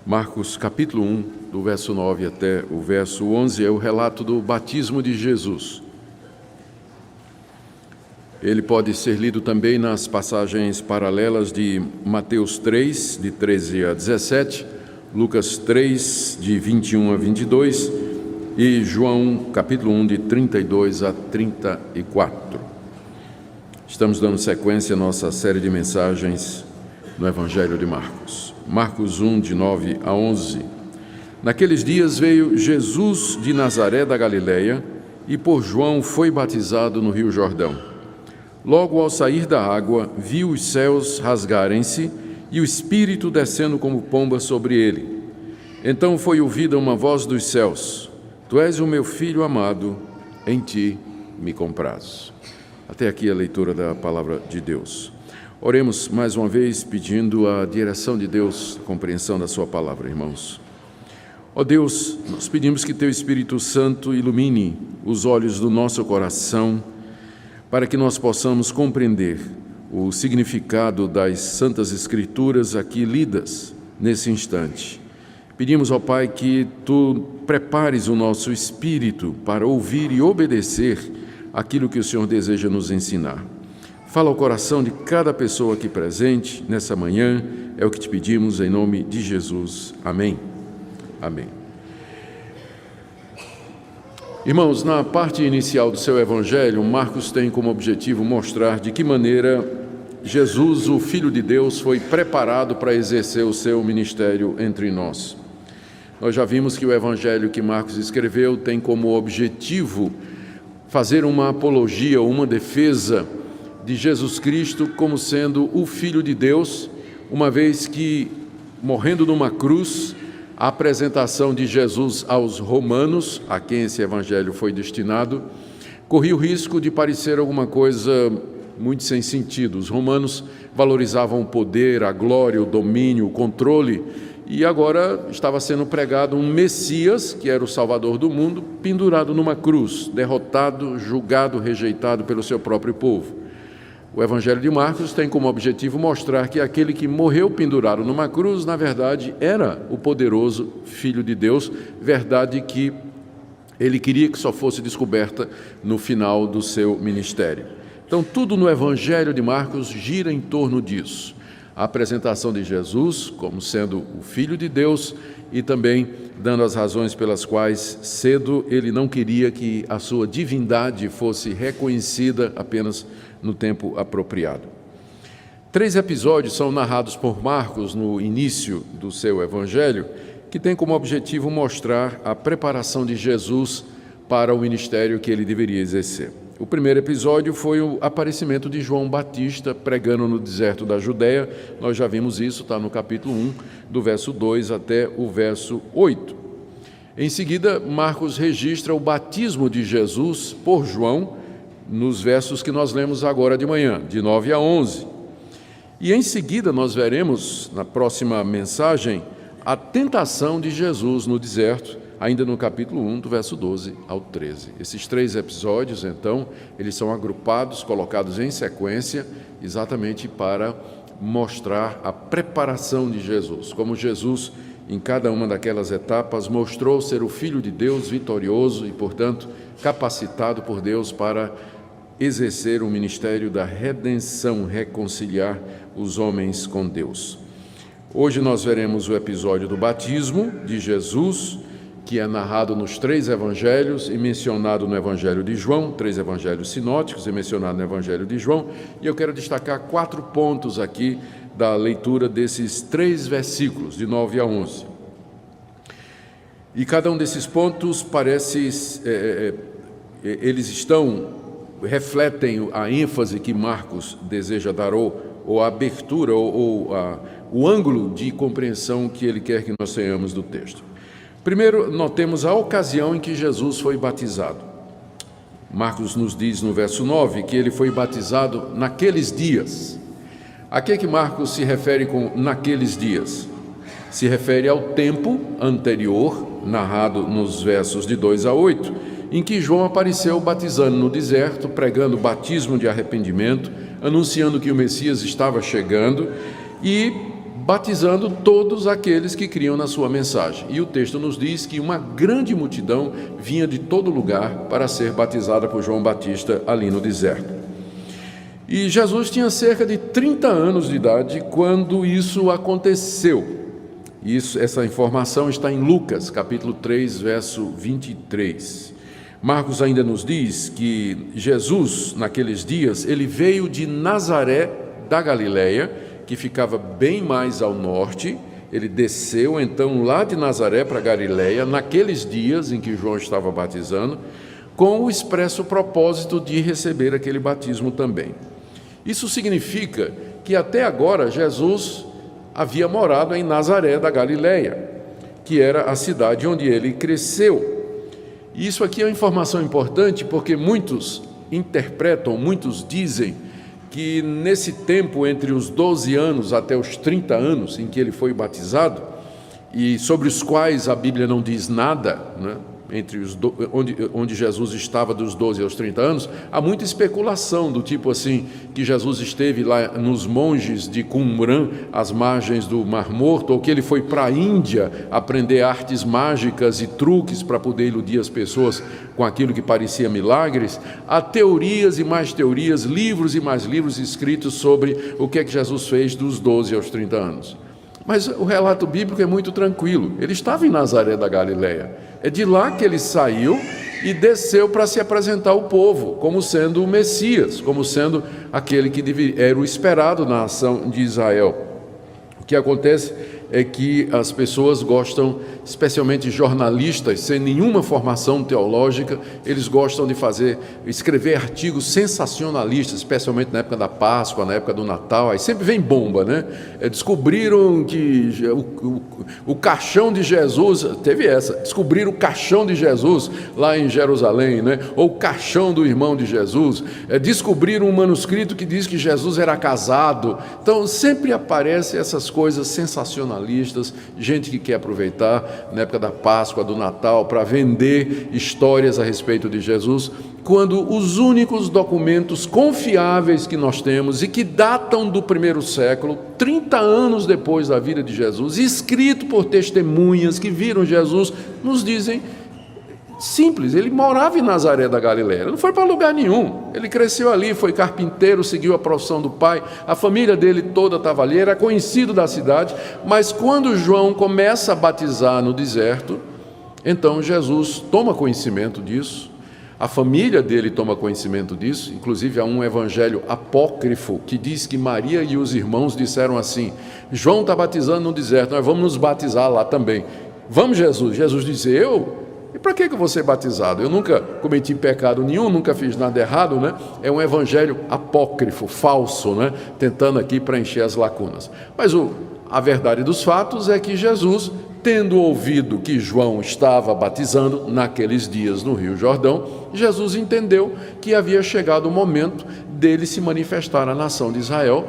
Marcos capítulo 1, do verso 9 até o verso 11, é o relato do batismo de Jesus. Ele pode ser lido também nas passagens paralelas de Mateus 3, de 13 a 17, Lucas 3, de 21 a 22 e João capítulo 1, de 32 a 34. Estamos dando sequência à nossa série de mensagens no Evangelho de Marcos. Marcos 1, de 9 a 11. Naqueles dias veio Jesus de Nazaré da Galileia e por João foi batizado no Rio Jordão. Logo ao sair da água, viu os céus rasgarem-se e o Espírito descendo como pomba sobre ele. Então foi ouvida uma voz dos céus: Tu és o meu Filho amado, em ti me comprazo. Até aqui a leitura da palavra de Deus. Oremos mais uma vez pedindo a direção de Deus, a compreensão da sua palavra, irmãos. Ó Deus, nós pedimos que Teu Espírito Santo ilumine os olhos do nosso coração para que nós possamos compreender o significado das Santas Escrituras aqui lidas nesse instante. Pedimos, ó Pai, que Tu prepares o nosso espírito para ouvir e obedecer aquilo que o Senhor deseja nos ensinar. Fala ao coração de cada pessoa aqui presente nessa manhã, é o que te pedimos em nome de Jesus. Amém. Amém. Irmãos, na parte inicial do seu Evangelho, Marcos tem como objetivo mostrar de que maneira Jesus, o Filho de Deus, foi preparado para exercer o seu ministério entre nós. Nós já vimos que o Evangelho que Marcos escreveu tem como objetivo fazer uma apologia, uma defesa de Jesus Cristo como sendo o Filho de Deus, uma vez que, morrendo numa cruz, a apresentação de Jesus aos romanos, a quem esse evangelho foi destinado, corria o risco de parecer alguma coisa muito sem sentido. Os romanos valorizavam o poder, a glória, o domínio, o controle, e agora estava sendo pregado um Messias, que era o Salvador do mundo, pendurado numa cruz, derrotado, julgado, rejeitado pelo seu próprio povo. O Evangelho de Marcos tem como objetivo mostrar que aquele que morreu pendurado numa cruz, na verdade, era o poderoso Filho de Deus, verdade que ele queria que só fosse descoberta no final do seu ministério. Então, tudo no Evangelho de Marcos gira em torno disso. A apresentação de Jesus como sendo o Filho de Deus e também dando as razões pelas quais cedo ele não queria que a sua divindade fosse reconhecida apenas no tempo apropriado. 3 episódios são narrados por Marcos no início do seu evangelho, que tem como objetivo mostrar a preparação de Jesus para o ministério que ele deveria exercer. O primeiro episódio foi o aparecimento de João Batista pregando no deserto da Judéia. Nós já vimos isso, está no capítulo 1, do verso 2 até o verso 8. Em seguida, Marcos registra o batismo de Jesus por João, nos versos que nós lemos agora de manhã, de 9 a 11. E em seguida nós veremos, na próxima mensagem, a tentação de Jesus no deserto, ainda no capítulo 1, do verso 12 ao 13. Esses 3 episódios, então, eles são agrupados, colocados em sequência, exatamente para mostrar a preparação de Jesus, como Jesus, em cada uma daquelas etapas, mostrou ser o Filho de Deus vitorioso e, portanto, capacitado por Deus para exercer o ministério da redenção, reconciliar os homens com Deus. Hoje nós veremos o episódio do batismo de Jesus, que é narrado nos 3 evangelhos e mencionado no Evangelho de João, 3 evangelhos sinóticos e mencionado no Evangelho de João, e eu quero destacar 4 pontos aqui da leitura desses 3 versículos, de 9 a 11. E cada um desses pontos refletem a ênfase que Marcos deseja dar, ou a abertura, o ângulo de compreensão que ele quer que nós tenhamos do texto. Primeiro, notemos a ocasião em que Jesus foi batizado. Marcos nos diz no verso 9 que ele foi batizado naqueles dias. A que Marcos se refere com naqueles dias? Se refere ao tempo anterior, narrado nos versos de 2 a 8, em que João apareceu batizando no deserto, pregando batismo de arrependimento, anunciando que o Messias estava chegando e batizando todos aqueles que criam na sua mensagem. E o texto nos diz que uma grande multidão vinha de todo lugar para ser batizada por João Batista ali no deserto. E Jesus tinha cerca de 30 anos de idade quando isso aconteceu. Essa informação está em Lucas, capítulo 3, verso 23. Marcos ainda nos diz que Jesus, naqueles dias, ele veio de Nazaré da Galileia, que ficava bem mais ao norte. Ele desceu então lá de Nazaré para Galileia, naqueles dias em que João estava batizando, com o expresso propósito de receber aquele batismo também. Isso significa que até agora Jesus havia morado em Nazaré da Galileia, que era a cidade onde ele cresceu. E isso aqui é uma informação importante porque muitos interpretam, muitos dizem que nesse tempo entre os 12 anos até os 30 anos em que ele foi batizado, e sobre os quais a Bíblia não diz nada, né? Onde Jesus estava dos 12 aos 30 anos, há muita especulação do tipo assim, que Jesus esteve lá nos monges de Qumran, às margens do Mar Morto, ou que ele foi para a Índia aprender artes mágicas e truques para poder iludir as pessoas com aquilo que parecia milagres. Há teorias e mais teorias, livros e mais livros escritos sobre o que é que Jesus fez dos 12 aos 30 anos. Mas o relato bíblico é muito tranquilo. Ele estava em Nazaré da Galileia. É de lá que ele saiu e desceu para se apresentar ao povo, como sendo o Messias, como sendo aquele que era o esperado na nação de Israel. O que acontece é que as pessoas gostam, especialmente jornalistas, sem nenhuma formação teológica, eles gostam de escrever artigos sensacionalistas, especialmente na época da Páscoa, na época do Natal, aí sempre vem bomba, né? Descobriram que o caixão de Jesus, descobriram o caixão de Jesus lá em Jerusalém, né? Ou o caixão do irmão de Jesus, descobriram um manuscrito que diz que Jesus era casado. Então sempre aparecem essas coisas sensacionalistas, gente que quer aproveitar na época da Páscoa, do Natal, para vender histórias a respeito de Jesus, quando os únicos documentos confiáveis que nós temos e que datam do primeiro século, 30 anos depois da vida de Jesus, escrito por testemunhas que viram Jesus, nos dizem simples: ele morava em Nazaré da Galileia, não foi para lugar nenhum, ele cresceu ali, foi carpinteiro, seguiu a profissão do pai, a família dele toda estava ali, era conhecido da cidade. Mas quando João começa a batizar no deserto, então Jesus toma conhecimento disso, a família dele toma conhecimento disso. Inclusive há um evangelho apócrifo que diz que Maria e os irmãos disseram assim: João está batizando no deserto, nós vamos nos batizar lá também. Vamos, Jesus? Jesus disse: eu? E para que eu vou ser batizado? Eu nunca cometi pecado nenhum, nunca fiz nada errado, né? É um evangelho apócrifo, falso, né? Tentando aqui preencher as lacunas. Mas a verdade dos fatos é que Jesus, tendo ouvido que João estava batizando naqueles dias no Rio Jordão, Jesus entendeu que havia chegado o momento dele se manifestar à nação de Israel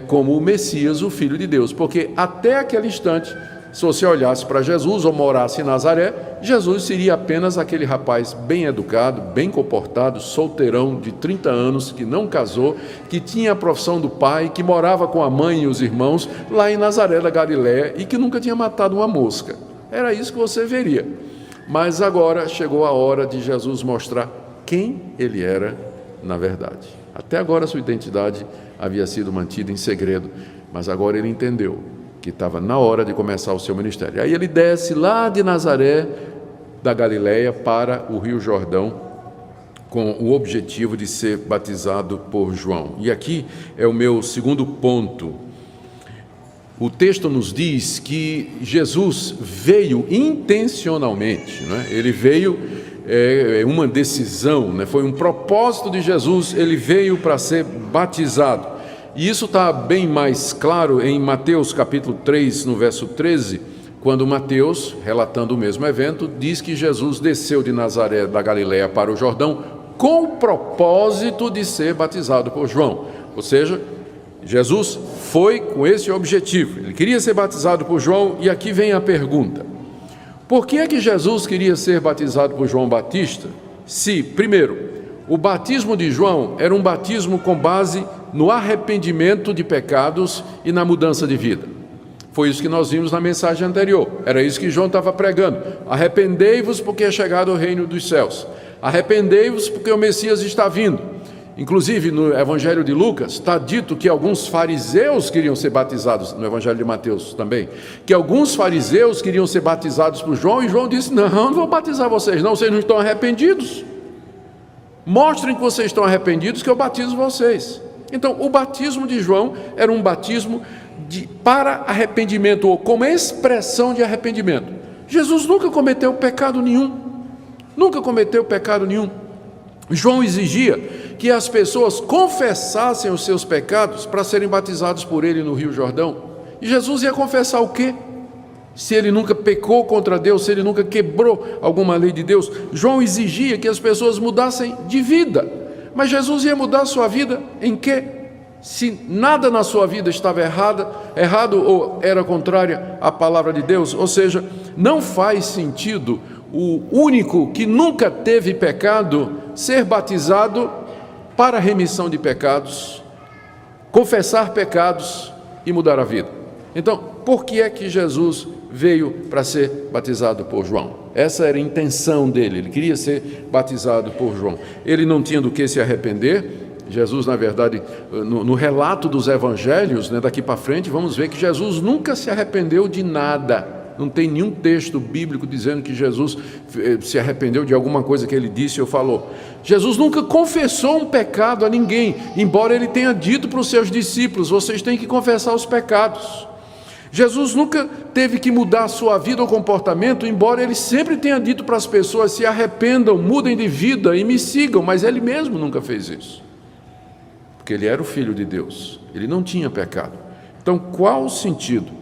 como o Messias, o Filho de Deus. Porque até aquele instante, se você olhasse para Jesus ou morasse em Nazaré, Jesus seria apenas aquele rapaz bem educado, bem comportado, solteirão de 30 anos, que não casou, que tinha a profissão do pai, que morava com a mãe e os irmãos lá em Nazaré da Galileia e que nunca tinha matado uma mosca. Era isso que você veria. Mas agora chegou a hora de Jesus mostrar quem ele era na verdade. Até agora sua identidade havia sido mantida em segredo, mas agora ele entendeu que estava na hora de começar o seu ministério. Aí ele desce lá de Nazaré da Galileia para o Rio Jordão, com o objetivo de ser batizado por João. E aqui é o meu segundo ponto. O texto nos diz que Jesus veio intencionalmente, né? Ele veio, uma decisão, né? Foi um propósito de Jesus, ele veio para ser batizado. E isso está bem mais claro em Mateus capítulo 3, no verso 13, quando Mateus, relatando o mesmo evento, diz que Jesus desceu de Nazaré da Galileia para o Jordão com o propósito de ser batizado por João. Ou seja, Jesus foi com esse objetivo, ele queria ser batizado por João. E aqui vem a pergunta: por que é que Jesus queria ser batizado por João Batista, se, primeiro, o batismo de João era um batismo com base no arrependimento de pecados e na mudança de vida? Foi isso que nós vimos na mensagem anterior. Era isso que João estava pregando. Arrependei-vos porque é chegado o reino dos céus. Arrependei-vos porque o Messias está vindo. Inclusive no Evangelho de Lucas está dito que alguns fariseus queriam ser batizados, no Evangelho de Mateus também, que alguns fariseus queriam ser batizados por João, e João disse: não vou batizar vocês não, vocês não estão arrependidos. Mostrem que vocês estão arrependidos que eu batizo vocês. Então o batismo de João era um batismo para arrependimento, ou como expressão de arrependimento. Jesus nunca cometeu pecado nenhum, nunca cometeu pecado nenhum. João exigia que as pessoas confessassem os seus pecados para serem batizados por ele no Rio Jordão. E Jesus ia confessar o quê? Se ele nunca pecou contra Deus, se ele nunca quebrou alguma lei de Deus. João exigia que as pessoas mudassem de vida. Mas Jesus ia mudar a sua vida em quê? Se nada na sua vida estava errado ou era contrária à palavra de Deus. Ou seja, não faz sentido o único que nunca teve pecado ser batizado para a remissão de pecados, confessar pecados e mudar a vida. Então, por que é que Jesus veio para ser batizado por João? Essa era a intenção dele, ele queria ser batizado por João. Ele não tinha do que se arrepender. Jesus, na verdade, no relato dos evangelhos, daqui para frente, vamos ver que Jesus nunca se arrependeu de nada. Não tem nenhum texto bíblico dizendo que Jesus se arrependeu de alguma coisa que ele disse ou falou. Jesus nunca confessou um pecado a ninguém, embora ele tenha dito para os seus discípulos: vocês têm que confessar os pecados. Jesus nunca teve que mudar a sua vida ou comportamento, embora ele sempre tenha dito para as pessoas: se arrependam, mudem de vida e me sigam, mas ele mesmo nunca fez isso, porque ele era o Filho de Deus, ele não tinha pecado. Então, qual o sentido?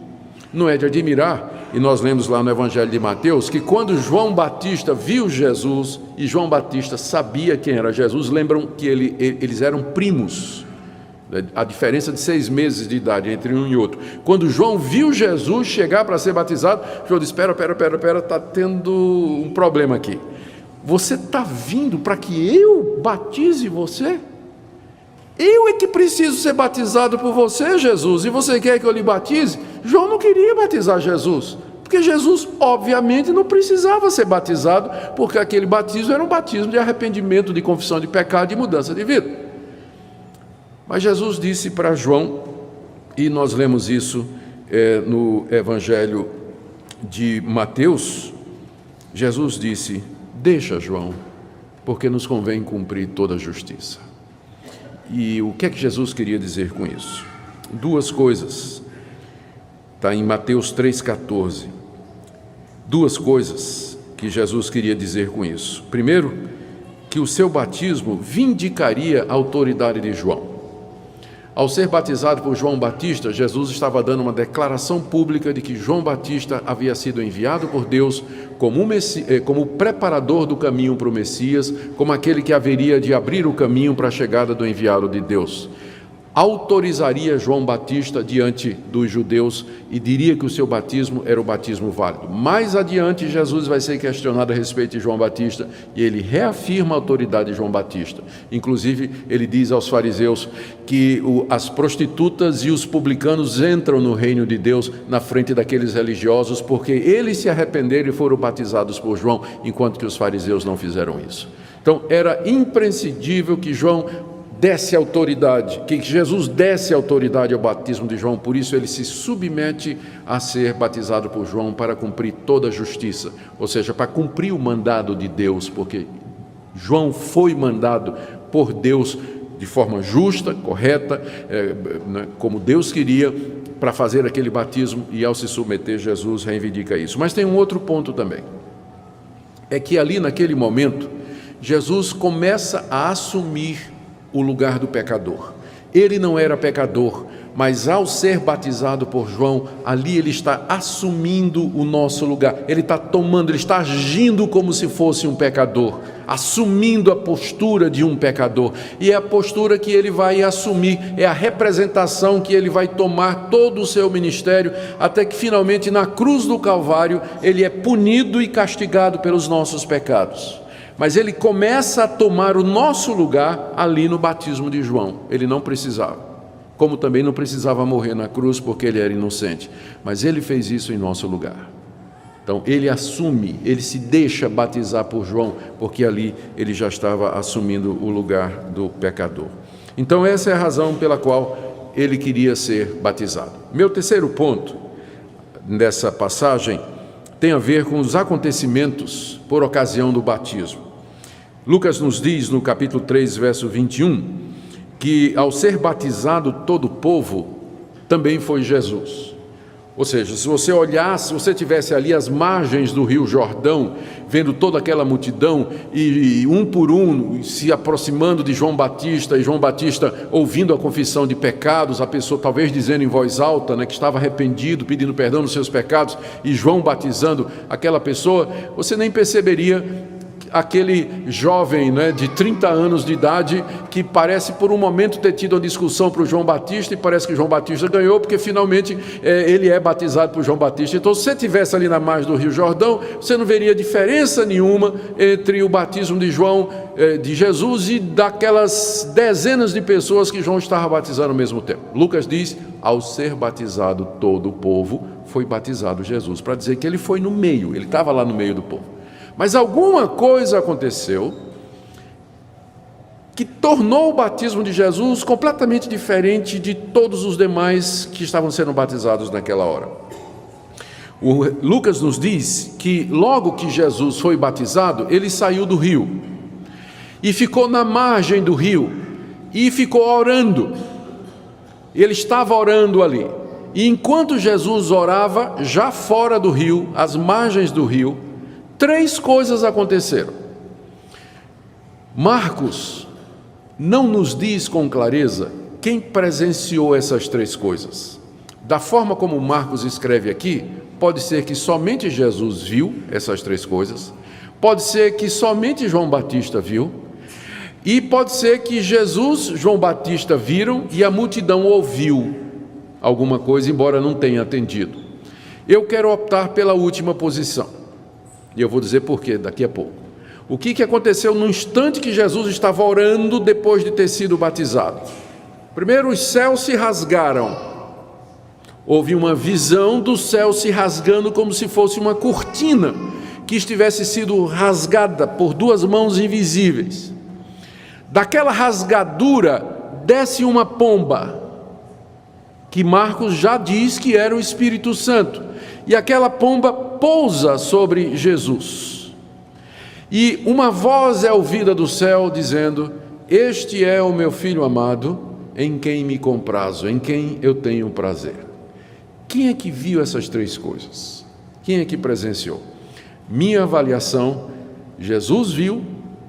Não é de admirar, e nós lemos lá no Evangelho de Mateus, que quando João Batista viu Jesus, e João Batista sabia quem era Jesus, lembram que eles eram primos, a diferença de 6 meses de idade entre um e outro. Quando João viu Jesus chegar para ser batizado, João disse: espera, está tendo um problema aqui. Você está vindo para que eu batize você? Eu é que preciso ser batizado por você, Jesus, e você quer que eu lhe batize? João não queria batizar Jesus, porque Jesus obviamente não precisava ser batizado, porque aquele batismo era um batismo de arrependimento, de confissão de pecado e mudança de vida. Mas Jesus disse para João, e nós lemos isso no Evangelho de Mateus, Jesus disse: deixa, João, porque nos convém cumprir toda a justiça. E o que é que Jesus queria dizer com isso? 2 coisas. Está em Mateus 3,14. 2 coisas que Jesus queria dizer com isso. Primeiro, que o seu batismo vindicaria a autoridade de João. Ao ser batizado por João Batista, Jesus estava dando uma declaração pública de que João Batista havia sido enviado por Deus como preparador do caminho para o Messias, como aquele que haveria de abrir o caminho para a chegada do enviado de Deus. Autorizaria João Batista diante dos judeus e diria que o seu batismo era o batismo válido. Mais adiante, Jesus vai ser questionado a respeito de João Batista e ele reafirma a autoridade de João Batista. Inclusive, ele diz aos fariseus que as prostitutas e os publicanos entram no reino de Deus na frente daqueles religiosos porque eles se arrependeram e foram batizados por João, enquanto que os fariseus não fizeram isso. Então, era imprescindível que Jesus desse autoridade ao batismo de João, por isso ele se submete a ser batizado por João para cumprir toda a justiça, ou seja, para cumprir o mandado de Deus, porque João foi mandado por Deus de forma justa, correta, como Deus queria, para fazer aquele batismo, e ao se submeter, Jesus reivindica isso. Mas tem um outro ponto também, é que ali naquele momento, Jesus começa a assumir o lugar do pecador. Ele não era pecador, mas ao ser batizado por João, ali ele está assumindo o nosso lugar, ele está agindo como se fosse um pecador, assumindo a postura de um pecador, e é a postura que ele vai assumir, é a representação que ele vai tomar todo o seu ministério, até que finalmente na cruz do Calvário, ele é punido e castigado pelos nossos pecados. Mas ele começa a tomar o nosso lugar ali no batismo de João. Ele não precisava. como também não precisava morrer na cruz porque ele era inocente, mas ele fez isso em nosso lugar. Então ele assume, ele se deixa batizar por João, porque ali ele já estava assumindo o lugar do pecador. Então essa é a razão pela qual ele queria ser batizado. Meu terceiro ponto dessa passagem tem a ver com os acontecimentos por ocasião do batismo. Lucas nos diz no capítulo 3, verso 21, que ao ser batizado todo o povo, também foi Jesus. Ou seja, se você olhasse, se você estivesse ali às margens do rio Jordão, vendo toda aquela multidão, e um por um se aproximando de João Batista, e João Batista ouvindo a confissão de pecados, a pessoa talvez dizendo em voz alta, que estava arrependido, pedindo perdão dos seus pecados, e João batizando aquela pessoa, você nem perceberia aquele jovem de 30 anos de idade que parece por um momento ter tido uma discussão para o João Batista e parece que João Batista ganhou porque finalmente ele é batizado por João Batista. Então se você estivesse ali na margem do Rio Jordão, você não veria diferença nenhuma entre o batismo de João, de Jesus, e daquelas dezenas de pessoas que João estava batizando ao mesmo tempo. Lucas diz, ao ser batizado todo o povo, foi batizado Jesus, para dizer que ele foi no meio, ele estava lá no meio do povo. Mas alguma coisa aconteceu que tornou o batismo de Jesus completamente diferente de todos os demais que estavam sendo batizados naquela hora. O Lucas nos diz que logo que Jesus foi batizado, ele saiu do rio e ficou na margem do rio e ficou orando. Ele estava orando ali. E enquanto Jesus orava, já fora do rio, às margens do rio, 3 coisas aconteceram. Marcos não nos diz com clareza quem presenciou essas 3 coisas. Da forma como Marcos escreve aqui, pode ser que somente Jesus viu essas 3 coisas, pode ser que somente João Batista viu, e pode ser que Jesus, João Batista viram e a multidão ouviu alguma coisa, embora não tenha atendido. Eu quero optar pela última posição. E eu vou dizer por quê daqui a pouco. O que aconteceu no instante que Jesus estava orando depois de ter sido batizado? Primeiro, os céus se rasgaram. Houve uma visão do céu se rasgando como se fosse uma cortina que estivesse sido rasgada por 2 mãos invisíveis. Daquela rasgadura desce uma pomba, que Marcos já diz que era o Espírito Santo. E aquela pomba pousa sobre Jesus. E uma voz é ouvida do céu dizendo: este é o meu filho amado, em quem me comprazo, em quem eu tenho prazer. Quem é que viu essas 3 coisas? Quem é que presenciou? Minha avaliação, Jesus viu,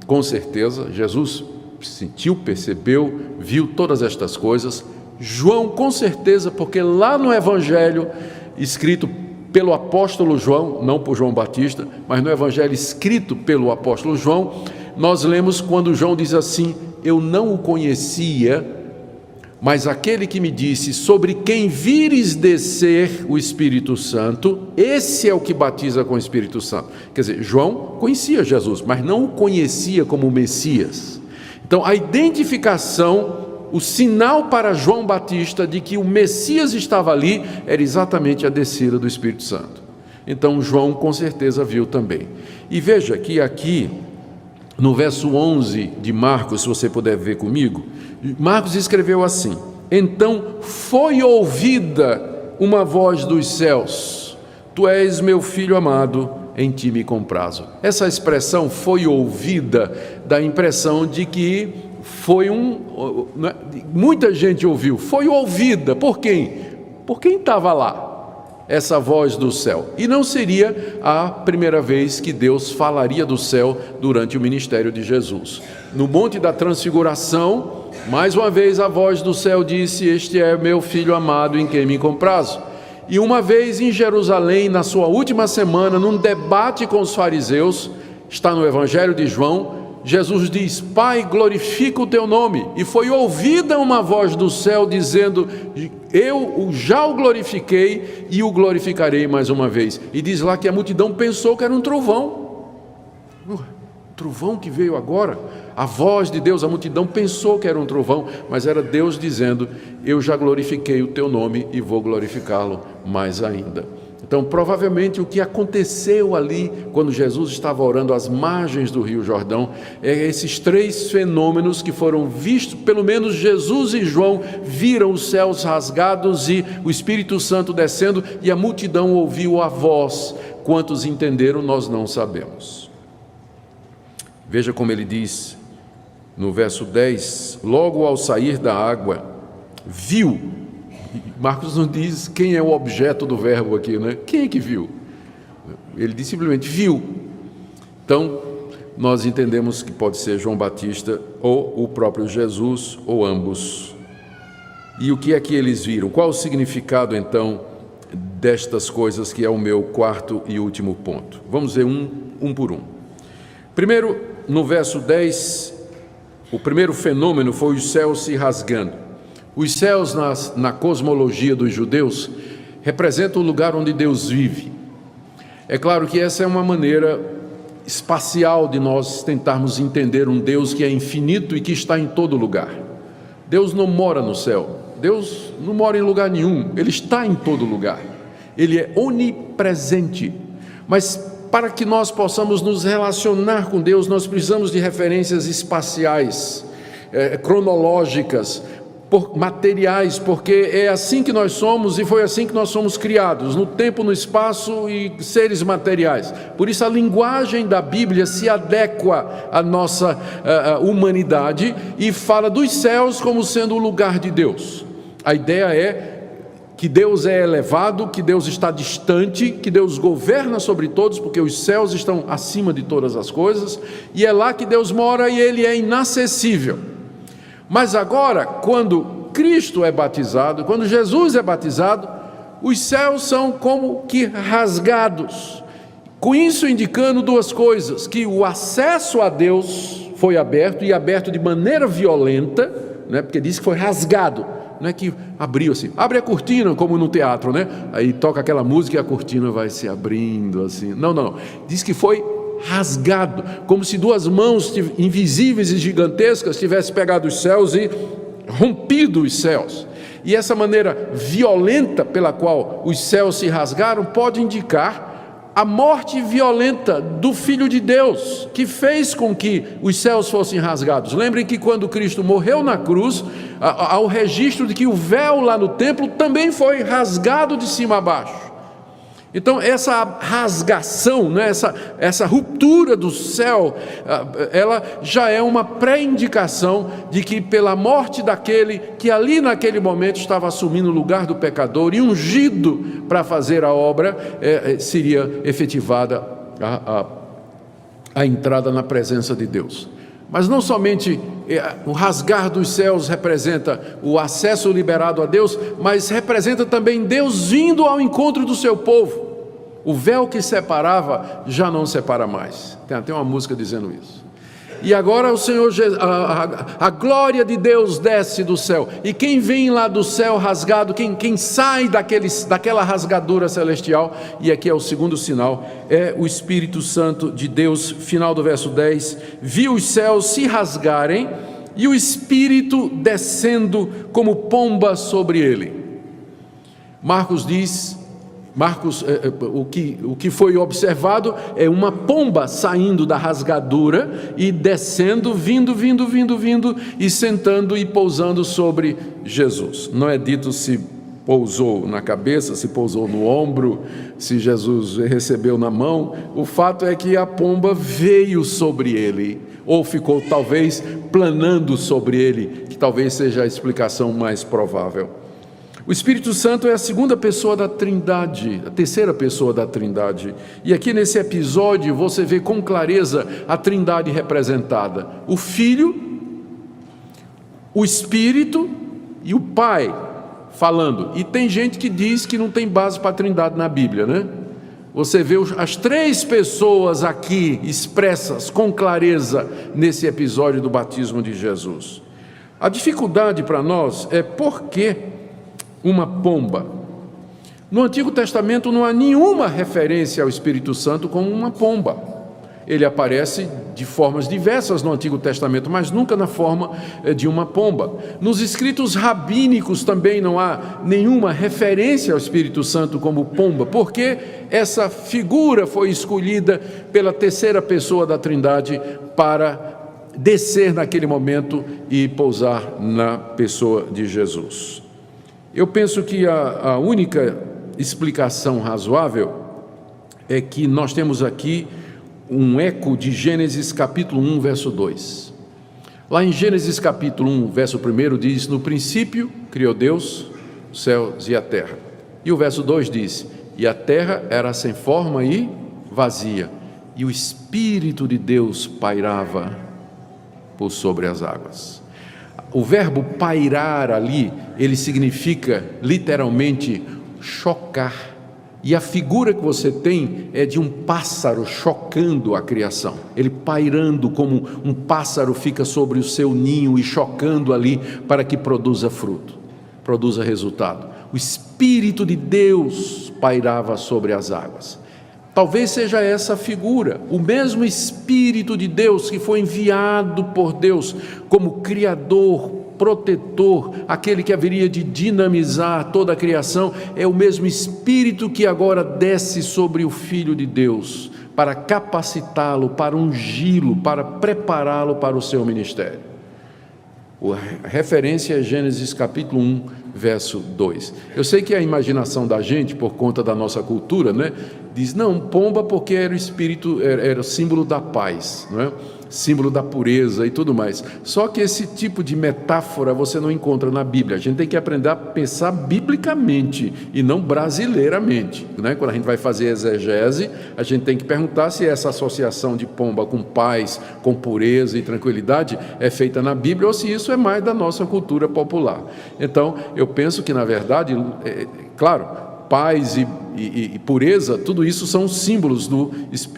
com certeza, Jesus sentiu, percebeu, viu todas estas coisas. João, com certeza, porque lá no Evangelho escrito pelo apóstolo João, não por João Batista, mas no evangelho escrito pelo apóstolo João, nós lemos quando João diz assim: eu não o conhecia, mas aquele que me disse, sobre quem vires descer o Espírito Santo, esse é o que batiza com o Espírito Santo. Quer dizer, João conhecia Jesus, mas não o conhecia como Messias. Então a identificação, o sinal para João Batista de que o Messias estava ali era exatamente a descida do Espírito Santo. Então João com certeza viu também. E veja que aqui no verso 11 de Marcos, se você puder ver comigo, Marcos escreveu assim: então foi ouvida uma voz dos céus, tu és meu filho amado, em ti me comprazo. Essa expressão foi ouvida dá a impressão de que foi muita gente ouviu, foi ouvida, por quem? Por quem estava lá, essa voz do céu. E não seria a primeira vez que Deus falaria do céu durante o ministério de Jesus. No Monte da Transfiguração, mais uma vez a voz do céu disse: este é meu filho amado, em quem me comprazo. E uma vez em Jerusalém, na sua última semana, num debate com os fariseus, está no Evangelho de João, Jesus diz: Pai, glorifica o teu nome. E foi ouvida uma voz do céu dizendo: eu já o glorifiquei e o glorificarei mais uma vez. E diz lá que a multidão pensou que era um trovão. trovão que veio agora, a voz de Deus, a multidão pensou que era um trovão, mas era Deus dizendo: eu já glorifiquei o teu nome e vou glorificá-lo mais ainda. Então, provavelmente o que aconteceu ali, quando Jesus estava orando às margens do Rio Jordão, é esses três fenômenos que foram vistos, pelo menos Jesus e João viram os céus rasgados e o Espírito Santo descendo, e a multidão ouviu a voz. Quantos entenderam, nós não sabemos. Veja como ele diz no verso 10, logo ao sair da água, viu. Marcos não diz quem é o objeto do verbo aqui, né? Quem é que viu? Ele diz simplesmente viu. Então, nós entendemos que pode ser João Batista ou o próprio Jesus, ou ambos. E o que é que eles viram? Qual o significado, então, destas coisas, que é o meu quarto e último ponto? Vamos ver um por um. Primeiro, no verso 10, o primeiro fenômeno foi os céus se rasgando. Os céus, na cosmologia dos judeus, representam o lugar onde Deus vive. É claro que essa é uma maneira espacial de nós tentarmos entender um Deus que é infinito e que está em todo lugar. Deus não mora no céu, Deus não mora em lugar nenhum, Ele está em todo lugar. Ele é onipresente. Mas para que nós possamos nos relacionar com Deus, nós precisamos de referências espaciais, cronológicas, materiais, porque é assim que nós somos e foi assim que nós somos criados, no tempo, no espaço e seres materiais. Por isso a linguagem da Bíblia se adequa à nossa humanidade e fala dos céus como sendo o lugar de Deus. A ideia é que Deus é elevado, que Deus está distante, que Deus governa sobre todos, porque os céus estão acima de todas as coisas, e é lá que Deus mora e Ele é inacessível. Mas agora, quando Cristo é batizado, quando Jesus é batizado, os céus são como que rasgados, com isso indicando duas coisas: que o acesso a Deus foi aberto, e aberto de maneira violenta, né? Porque diz que foi rasgado, não é que abriu assim, abre a cortina como no teatro, né? Aí toca aquela música e a cortina vai se abrindo assim, não, diz que foi rasgado, como se duas mãos invisíveis e gigantescas tivessem pegado os céus e rompido os céus. E essa maneira violenta pela qual os céus se rasgaram pode indicar a morte violenta do Filho de Deus, que fez com que os céus fossem rasgados. Lembrem que quando Cristo morreu na cruz, há o registro de que o véu lá no templo também foi rasgado de cima a baixo. Então essa rasgação, né, essa ruptura do céu, ela já é uma pré-indicação de que pela morte daquele que ali naquele momento estava assumindo o lugar do pecador e ungido para fazer a obra, seria efetivada a entrada na presença de Deus. Mas não somente o rasgar dos céus representa o acesso liberado a Deus, mas representa também Deus vindo ao encontro do seu povo. O véu que separava já não separa mais. Tem até uma música dizendo isso. E agora o Senhor, a glória de Deus desce do céu. E quem vem lá do céu rasgado, quem sai daquela rasgadura celestial, e aqui é o segundo sinal, é o Espírito Santo de Deus. Final do verso 10, viu os céus se rasgarem e o Espírito descendo como pomba sobre ele. Marcos diz... o que foi observado é uma pomba saindo da rasgadura e descendo, vindo e sentando e pousando sobre Jesus. Não é dito se pousou na cabeça, se pousou no ombro, se Jesus recebeu na mão. O fato é que a pomba veio sobre ele, ou ficou talvez planando sobre ele, que talvez seja a explicação mais provável. O Espírito Santo é a segunda pessoa da Trindade, a terceira pessoa da Trindade. E aqui nesse episódio você vê com clareza a Trindade representada: o Filho, o Espírito e o Pai falando. E tem gente que diz que não tem base para a Trindade na Bíblia, né? Você vê as três pessoas aqui expressas com clareza nesse episódio do batismo de Jesus. A dificuldade para nós é por que uma pomba. No Antigo Testamento não há nenhuma referência ao Espírito Santo como uma pomba. Ele aparece de formas diversas no Antigo Testamento, mas nunca na forma de uma pomba. Nos escritos rabínicos também não há nenhuma referência ao Espírito Santo como pomba, porque essa figura foi escolhida pela terceira pessoa da Trindade para descer naquele momento e pousar na pessoa de Jesus. Eu penso que a única explicação razoável é que nós temos aqui um eco de Gênesis capítulo 1, verso 2. Lá em Gênesis capítulo 1, verso 1 diz: no princípio criou Deus os céus e a terra. E o verso 2 diz: e a terra era sem forma e vazia, e o Espírito de Deus pairava por sobre as águas. O verbo pairar ali, ele significa literalmente chocar. E a figura que você tem é de um pássaro chocando a criação. Ele pairando como um pássaro fica sobre o seu ninho e chocando ali para que produza fruto, produza resultado. O Espírito de Deus pairava sobre as águas. Talvez seja essa a figura, o mesmo Espírito de Deus que foi enviado por Deus como Criador, protetor, aquele que haveria de dinamizar toda a criação, é o mesmo Espírito que agora desce sobre o Filho de Deus, para capacitá-lo, para ungí-lo, para prepará-lo para o seu ministério. A referência é Gênesis capítulo 1, verso 2. Eu sei que a imaginação da gente, por conta da nossa cultura, né, diz, não, pomba porque era o espírito, era o símbolo da paz, não é? Símbolo da pureza e tudo mais. Só que esse tipo de metáfora você não encontra na Bíblia. A gente tem que aprender a pensar biblicamente e não brasileiramente, né? Quando a gente vai fazer exegese, a gente tem que perguntar se essa associação de pomba com paz, com pureza e tranquilidade é feita na Bíblia ou se isso é mais da nossa cultura popular. Então, eu penso que, na verdade, claro, paz e pureza, tudo isso são símbolos,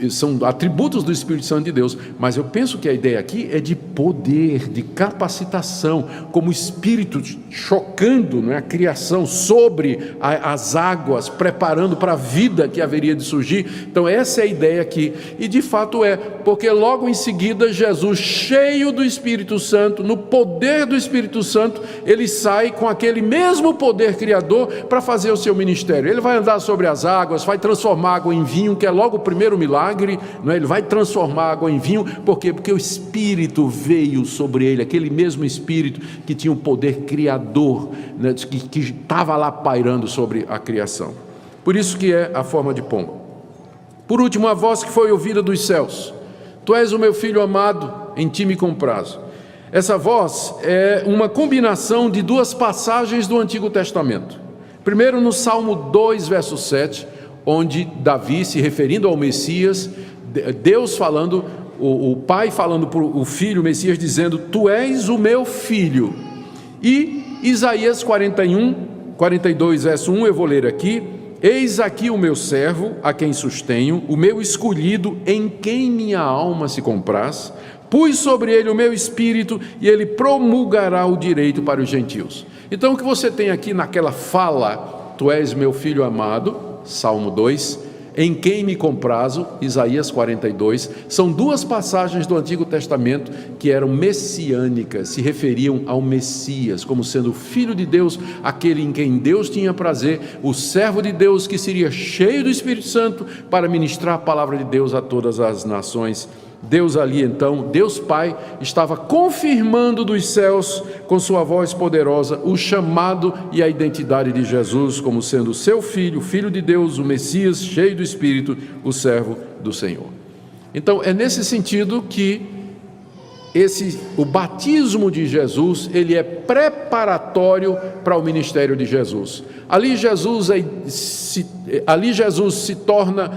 são atributos do Espírito Santo de Deus, mas eu penso que a ideia aqui é de poder, de capacitação, como o Espírito chocando, não é, a criação sobre as águas, preparando para a vida que haveria de surgir. Então essa é a ideia aqui, e de fato é, porque logo em seguida Jesus, cheio do Espírito Santo, no poder do Espírito Santo, ele sai com aquele mesmo poder criador para fazer o seu ministério. Ele vai andar sobre as águas, vai transformar água em vinho, que é logo o primeiro milagre, não é? Ele vai transformar água em vinho, por quê? Porque o Espírito veio sobre ele, aquele mesmo Espírito que tinha um poder criador, né? que estava lá pairando sobre a criação. Por isso que é a forma de pomba. Por último, a voz que foi ouvida dos céus: tu és o meu filho amado, em ti me comprazo. Essa voz é uma combinação de duas passagens do Antigo Testamento. Primeiro, no Salmo 2, verso 7, onde Davi, se referindo ao Messias, Deus falando, o pai falando para o filho, o Messias, dizendo: tu és o meu filho. E Isaías 42, verso 1, eu vou ler aqui: eis aqui o meu servo, a quem sustenho, o meu escolhido, em quem minha alma se compraz. Pus sobre ele o meu espírito, e ele promulgará o direito para os gentios. Então o que você tem aqui naquela fala, tu és meu filho amado, Salmo 2, em quem me comprazo, Isaías 42, são duas passagens do Antigo Testamento que eram messiânicas, se referiam ao Messias, como sendo o Filho de Deus, aquele em quem Deus tinha prazer, o servo de Deus que seria cheio do Espírito Santo para ministrar a palavra de Deus a todas as nações. Deus ali então, Deus Pai, estava confirmando dos céus, com sua voz poderosa, o chamado e a identidade de Jesus como sendo o seu Filho, o Filho de Deus, o Messias, cheio do Espírito, o servo do Senhor. Então é nesse sentido que o batismo de Jesus, ele é preparatório para o ministério de Jesus. Ali Jesus se torna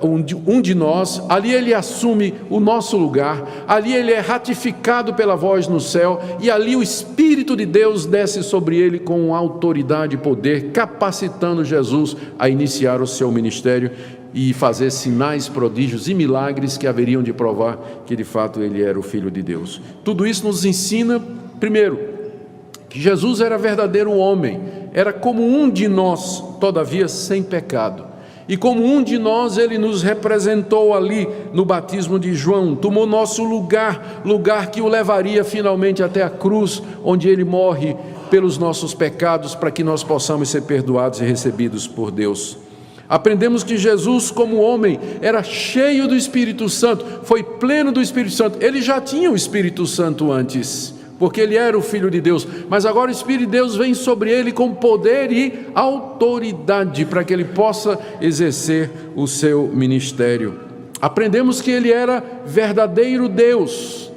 um de nós, ali ele assume o nosso lugar, ali ele é ratificado pela voz no céu, e ali o Espírito de Deus desce sobre ele com autoridade e poder, capacitando Jesus a iniciar o seu ministério e fazer sinais, prodígios e milagres que haveriam de provar que de fato ele era o Filho de Deus. Tudo isso nos ensina, primeiro, que Jesus era verdadeiro homem, era como um de nós, todavia sem pecado. E como um de nós, ele nos representou ali no batismo de João, tomou nosso lugar que o levaria finalmente até a cruz, onde ele morre pelos nossos pecados, para que nós possamos ser perdoados e recebidos por Deus. Aprendemos que Jesus, como homem, era cheio do Espírito Santo, foi pleno do Espírito Santo. Ele já tinha o Espírito Santo antes, porque ele era o Filho de Deus, mas agora o Espírito de Deus vem sobre ele com poder e autoridade, para que ele possa exercer o seu ministério. Aprendemos que ele era verdadeiro Deus,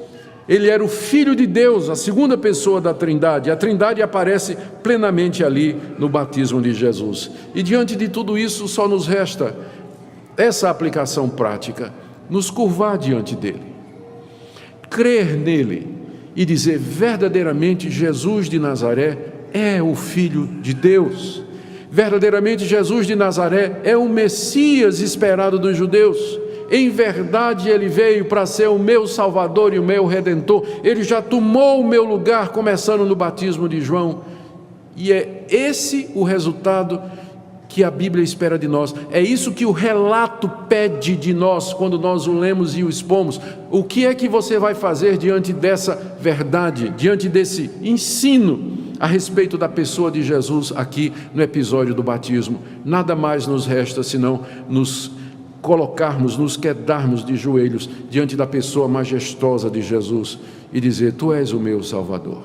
ele era o Filho de Deus, a segunda pessoa da Trindade. A Trindade aparece plenamente ali no batismo de Jesus. E diante de tudo isso, só nos resta essa aplicação prática: nos curvar diante dele, crer nele e dizer: verdadeiramente Jesus de Nazaré é o Filho de Deus. Verdadeiramente Jesus de Nazaré é o Messias esperado dos judeus. Em verdade ele veio para ser o meu Salvador e o meu Redentor. Ele já tomou o meu lugar, começando no batismo de João. E é esse o resultado que a Bíblia espera de nós. É isso que o relato pede de nós quando nós o lemos e o expomos. O que é que você vai fazer diante dessa verdade, diante desse ensino a respeito da pessoa de Jesus aqui no episódio do batismo? Nada mais nos resta senão nos colocarmos, nos quedarmos de joelhos diante da pessoa majestosa de Jesus e dizer: tu és o meu Salvador,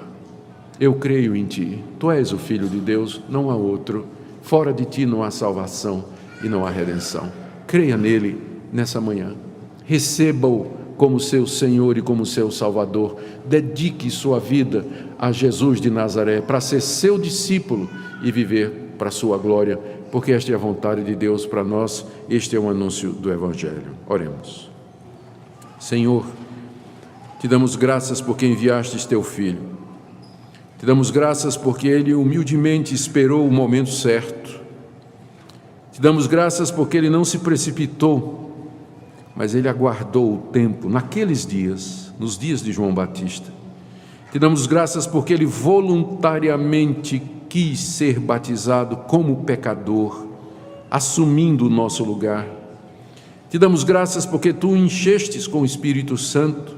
eu creio em ti, tu és o Filho de Deus, não há outro, fora de ti não há salvação e não há redenção. Creia nele nessa manhã, receba-o como seu Senhor e como seu Salvador, dedique sua vida a Jesus de Nazaré para ser seu discípulo e viver para a sua glória, porque esta é a vontade de Deus para nós. Este é o anúncio do Evangelho. Oremos. Senhor, te damos graças porque enviastes teu Filho, te damos graças porque ele humildemente esperou o momento certo, te damos graças porque ele não se precipitou, mas ele aguardou o tempo naqueles dias, nos dias de João Batista. Te damos graças porque ele voluntariamente quis ser batizado como pecador, assumindo o nosso lugar. Te damos graças porque tu o enchestes com o Espírito Santo,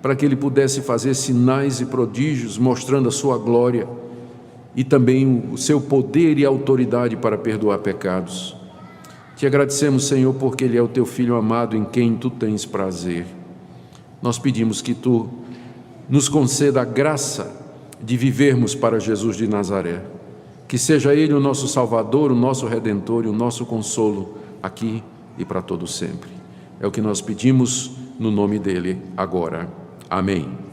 para que ele pudesse fazer sinais e prodígios, mostrando a sua glória e também o seu poder e autoridade para perdoar pecados. Te agradecemos, Senhor, porque ele é o teu Filho amado, em quem tu tens prazer. Nós pedimos que tu nos conceda a graça de vivermos para Jesus de Nazaré, que seja ele o nosso Salvador, o nosso Redentor e o nosso consolo aqui e para todo sempre. É o que nós pedimos no nome dele agora. Amém.